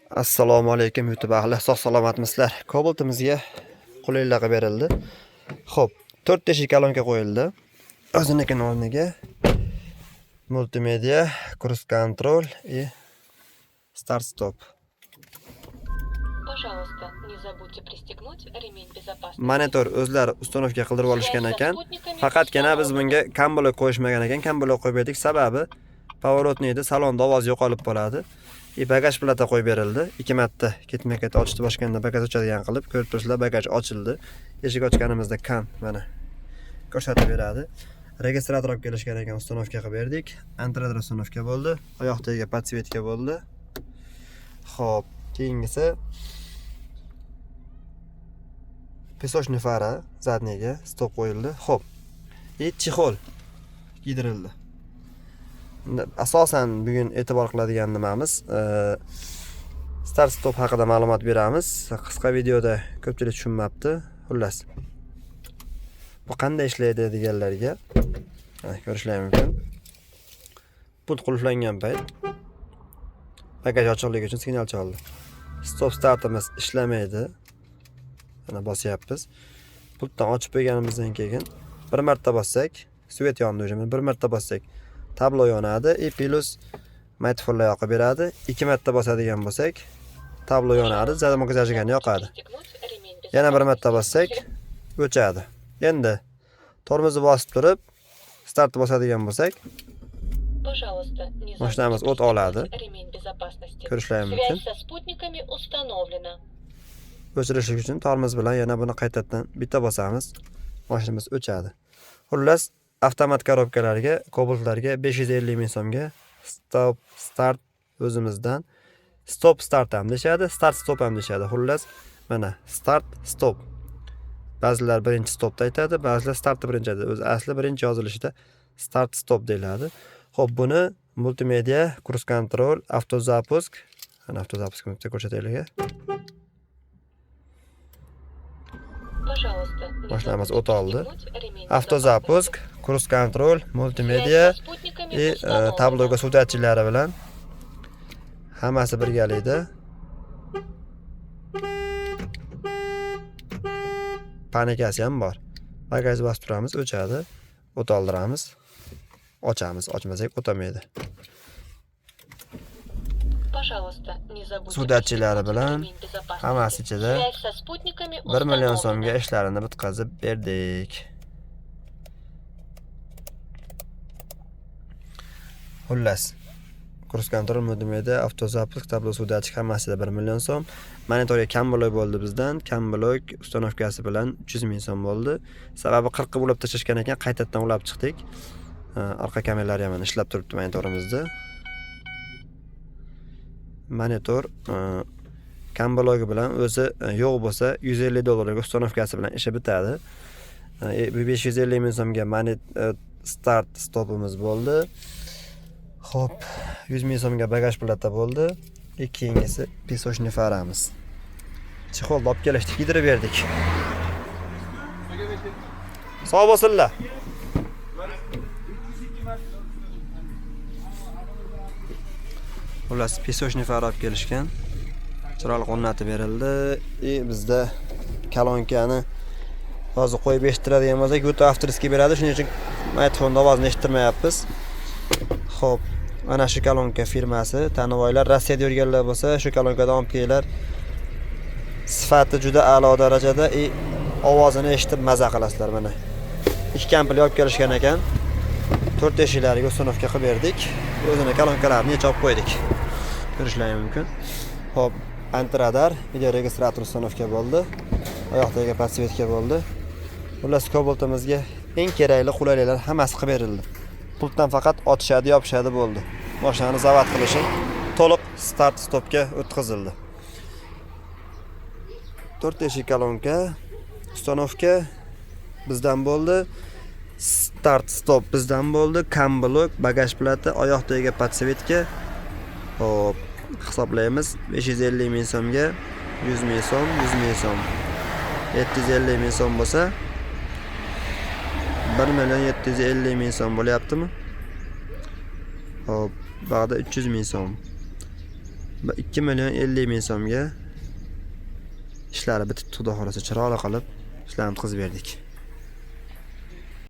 Assalomu alaykum YouTube ahli, sog' salomatmisizlar? Cobalt-imizga qulayliklar berildi. Xo'p, 4 teshik kolonka qo'yildi. O'zining o'rniga multimedia, cruise control и старт-стоп. Пожалуйста, не забудьте пристегнуть ремень безопасности. Monitor o'zlari uстановка qildirib olishgan ekan. Faqatgina biz bunga kamblok qo'yishmagan ekan. Kamblok qo'yib berdik. Sababi pavorotniyda salonda ovoz yo'qolib qoladi. Bagaj plata qo'yib berildi. 2 marta ketma-ket ochdi boshganda bagaj ochadigan qilib, ko'rib turibsizlar, bagaj ochildi. Eshik ochganimizda kam mana ko'rsatib beradi. Registrator olib kelishgan ekan, uстановка qilib berdik. Antradir uстановка bo'ldi. Oyoqdagi podsvetka bo'ldi. Xo'p, keyingisi pesочный fara zadniga stop qo'yildi. Xo'p. Chexol kiydirildi. Asosan bugun e'tibor qiladigan nimamiz start stop haqida ma'lumot beramiz. Qisqa videoda ko'pchilik tushunmabdi. Xullas. Bu qanday ishlaydi deganlarga ko'rishlari mumkin. Pult qulflangan payt bagaj ochiqligi uchun signal chaldi. Stop startimiz ishlamaydi. Mana bosyapmiz. Pultdan ochib qo'yganimizdan keyin bir marta bossak, svet yondi o'sha. Bir marta bossak tablo yonadi, plus matforlar yoqib beradi. 2 marta bosadigan bo'lsak, tablo yonadi, zamoq zajigani yoqadi. Yana bir marta bossak, o'chadi. Endi tormozni bosib turib, start bosadigan bo'lsak, mashinamiz o't oladi. Ko'rishlari mumkin. O'chirish uchun tormoz bilan yana buni qaytadan bitta bosamiz, mashinamiz o'chadi. Xullas, avtomat korobkalarga, Cobaltlarga 550 ming so'mga stop start o'zimizdan stop start ham deyshadi, start stop ham deyshadi. Xullas, mana start stop. Ba'zilar birinchi stopda aytadi, ba'zilar startni birinchi aytadi. O'zi asli birinchi yozilishida start stop deyiladi. Xo'p, buni multimedia, cruise control, avtozapusk, ana avtozapuskni bitta ko'rsataylik. Mashinamiz o't oldi. Avtozapusk, cruise control, multimedia и tabloga suv datchiklari bilan hammasi birgalikda. Panikasi ham bor. Bagajni bosib turamiz, o'chadi. O't oldiramiz. Ochamiz, ochmasak o'tamaydi. Suv datchilari bilan hammasi ichida 1 million so'mga ishlarini bitkazib berdik. Xullas, cruise control, multimedia, avtozapusk, tablo, suv datchik hammasida 1 million so'm. Monitorga kamblok bo'ldi bizdan. Kamblok ustanovkasi bilan 300 ming so'm bo'ldi. Sababi 40 bo'lib tashlashgan ekan, qaytadan ulab chiqdik. Orqa kameralari ham ishlab turibdi monitorimizda. Monitor kamblogi bilan o'zi yo'q bo'lsa $150 uстановкasi bilan ishi bitadi. Bu 550 ming so'mga start stopimiz bo'ldi. Xo'p, 100 ming so'mga bagaj plata bo'ldi. Keyingisi pesочный faramiz. Chexolni olib kelishdik, kiydirib berdik. Sog' bo'lsinlar. Xullas, pesочный far olib kelishgan. Chiroqli o'rnatib berildi. Bizda kalonkani hozir qo'yib eshittiradigan bo'lsak, YouTube avtoriskiy beradi. Shuning uchun mikrofonda ovozni eshittirmayapmiz. Xo'p, mana shu kalonka firmasi, tanib oylar, Rossiyada yurganlar bo'lsa, shu kalonkadan olib kelinglar. Sifati juda a'lo darajada, ovozini eshitib maza qilasizlar mana. 2 kampli olib kelishgan ekan. 4 eshiklariga uстановка qilib berdik. O'zini kalonkalarini yechib qo'ydik. Ko'rishlari mumkin. Xo'p, antradar, video registrator uстановка bo'ldi. Oyoqdagi podsvetka bo'ldi. Xullas, Cobalt'imizga eng kerakli qulayliklar hammasi qilib berildi. Pultdan faqat ochishadi, yopishadi bo'ldi. Mashinani zavod qilishi to'liq start stopga o'tkazildi. 4 eshik kolonka, uстановка bizdan bo'ldi. Start stop bizdan bo'ldi. Kamblok, bagaj plata, oyoqdagi podsvetka. Hop, hisoblaymiz. 550 ming so'mga 100 ming so'm, 100 ming so'm. 750 ming so'm bo'lsa 1 million 750 ming so'm bo'lyaptimi? Hop, bag'da 300 ming so'm. 2 million 50 ming so'mga ishlari bitib, xudo xolasa chiroyli qilib ishlarni bitkazib berdik.